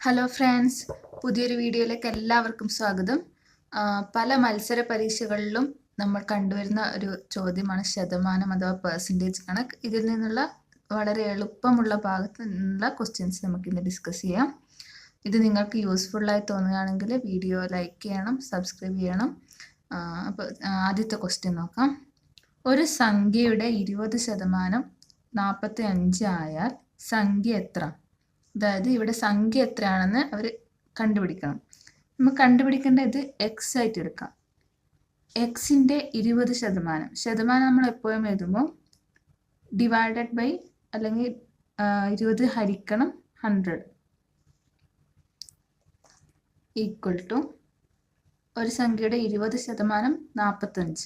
Hello friends, പുതിയൊരു വീഡിയോയിലേക്ക് എല്ലാവർക്കും സ്വാഗതം. പല മത്സര പരീക്ഷകളിലും നമ്മൾ കണ്ടുവരുന്ന ഒരു ചോദ്യമാണ് ശതമാനം അഥവാ പെർസെൻറ്റേജ് കണക്ക്. ഇതിൽ നിന്നുള്ള വളരെ എളുപ്പമുള്ള ഭാഗത്ത് നിന്നുള്ള ക്വസ്റ്റ്യൻസ് നമുക്ക് ഇന്ന് ഡിസ്കസ് ചെയ്യാം. ഇത് നിങ്ങൾക്ക് യൂസ്ഫുള്ളായി തോന്നുകയാണെങ്കിൽ വീഡിയോ ലൈക്ക് ചെയ്യണം, സബ്സ്ക്രൈബ് ചെയ്യണം. അപ്പോൾ ആദ്യത്തെ ക്വസ്റ്റ്യൻ നോക്കാം. ഒരു സംഖ്യയുടെ 20% 45 ആയാൽ സംഖ്യ എത്ര? അതായത് ഇവിടെ സംഖ്യ എത്രയാണെന്ന് അവർ കണ്ടുപിടിക്കണം. നമുക്ക് കണ്ടുപിടിക്കേണ്ട ഇത് എക്സ് ആയിട്ട് എടുക്കാം. എക്സിൻ്റെ 20%. ശതമാനം നമ്മൾ എപ്പോഴും എഴുതുമ്പോൾ ഡിവൈഡഡ് ബൈ അല്ലെങ്കിൽ 20 ഹരിക്കണം 100 ഈക്വൽ ടു ഒരു സംഖ്യയുടെ 20% 45.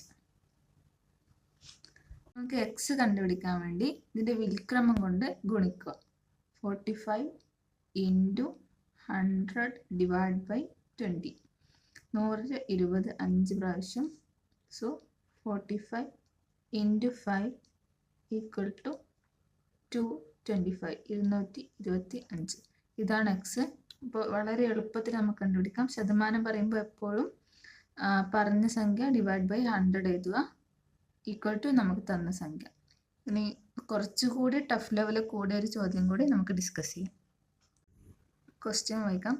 നമുക്ക് എക്സ് കണ്ടുപിടിക്കാൻ വേണ്ടി ഇതിൻ്റെ വിൽക്രമം കൊണ്ട് ഗുണിക്കുക. 45 ഇൻറ്റു 100 ഡിവൈഡ് ബൈ 20. 100 20 5 പ്രാവശ്യം. So 45 into 5 equal to 225 225. ഇതാണ് എക്സ്. ഇപ്പോൾ വളരെ എളുപ്പത്തിൽ നമുക്ക് കണ്ടുപിടിക്കാം. ശതമാനം പറയുമ്പോൾ എപ്പോഴും പറഞ്ഞ സംഖ്യ ഡിവൈഡ് ബൈ 100 എഴുതുക ഈക്വൽ ടു നമുക്ക് തന്ന സംഖ്യ. ഇനി കുറച്ചുകൂടി ടഫ് ലെവൽ കൂടിയ ഒരു ചോദ്യം കൂടി നമുക്ക് ഡിസ്കസ് ചെയ്യാം. ക്വസ്റ്റ്യൻ വായിക്കാം.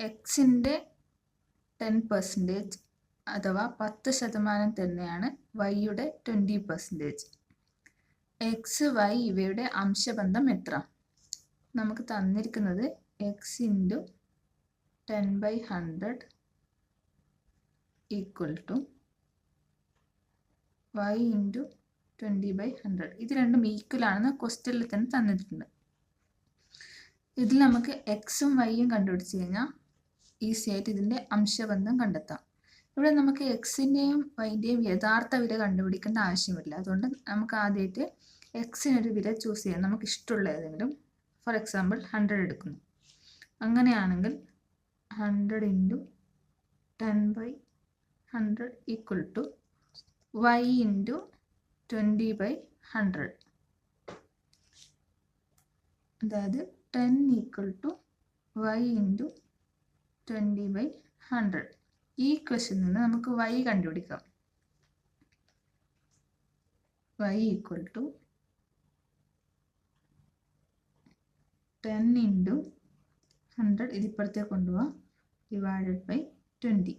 എക്സിൻ്റെ 10% അഥവാ 10% തന്നെയാണ് വൈയുടെ 20%. എക്സ് വൈ ഇവയുടെ അംശബന്ധം എത്ര? നമുക്ക് തന്നിരിക്കുന്നത് x into 10/100 equal to y into 20/100. ഇത് രണ്ടും ഈക്വൽ ആണെന്ന് ക്വസ്റ്റ്യനിൽ തന്നെ തന്നിട്ടുണ്ട്. ഇതിൽ നമുക്ക് എക്സും വൈയും കണ്ടുപിടിച്ച് കഴിഞ്ഞാൽ ഈസി ആയിട്ട് ഇതിൻ്റെ അംശബന്ധം കണ്ടെത്താം. ഇവിടെ നമുക്ക് എക്സിൻ്റെയും വൈൻ്റെയും യഥാർത്ഥ വില കണ്ടുപിടിക്കേണ്ട ആവശ്യമില്ല. അതുകൊണ്ട് നമുക്ക് ആദ്യമായിട്ട് എക്സിനൊരു വില ചൂസ് ചെയ്യാം. നമുക്ക് ഇഷ്ടമുള്ള ഏതെങ്കിലും. ഫോർ എക്സാമ്പിൾ 100 എടുക്കുന്നു. അങ്ങനെയാണെങ്കിൽ 100 into 10/100 equal to y into 20/100. അതായത് 10 ഈക്വൽ ടു വൈ ഇൻറ്റു 20/100. ഈ ക്വസ്റ്റ്യനിൽ നിന്ന് നമുക്ക് വൈ കണ്ടുപിടിക്കാം. വൈ ഈക്വൽ ടു 10 ഇൻറ്റു 100 ഇതിപ്പുറത്തേക്ക് കൊണ്ടുപോകാം ഡിവൈഡഡ് ബൈ 20.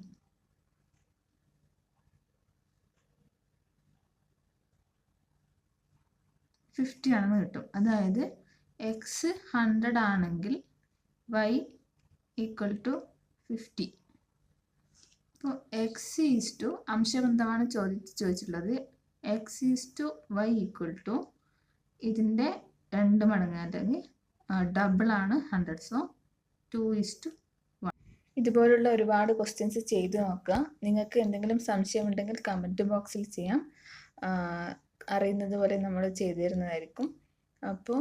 50 ആണെന്ന് കിട്ടും. അതായത് എക്സ് 100 ആണെങ്കിൽ വൈ ഈക്വൽ ടു 50. അപ്പോൾ എക്സ് ഈസ് ടു അംശബന്ധമാണ് ചോദിച്ചിട്ടുള്ളത്. X is to y equal to ഇതിൻ്റെ 2 മടങ്ങ് അല്ലെങ്കിൽ ഡബിളാണ് 100. സോ 2:1. ഇതുപോലുള്ള ഒരുപാട് ക്വസ്റ്റ്യൻസ് ചെയ്ത് നോക്കുക. നിങ്ങൾക്ക് എന്തെങ്കിലും സംശയമുണ്ടെങ്കിൽ കമൻറ്റ് ബോക്സിൽ ചെയ്യാം. അറിയുന്നത് പോലെ നമ്മൾ ചെയ്തു തരുന്നതായിരിക്കും. അപ്പോൾ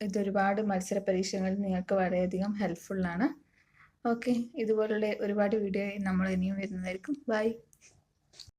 ഇതൊരുപാട് മത്സര പരീക്ഷകളിൽ നിങ്ങൾക്ക് വളരെയധികം ഹെൽപ്ഫുള്ളാണ്. ഓക്കെ, ഇതുപോലുള്ള ഒരുപാട് വീഡിയോ നമ്മൾ ഇനിയും വരുന്നതായിരിക്കും. ബൈ.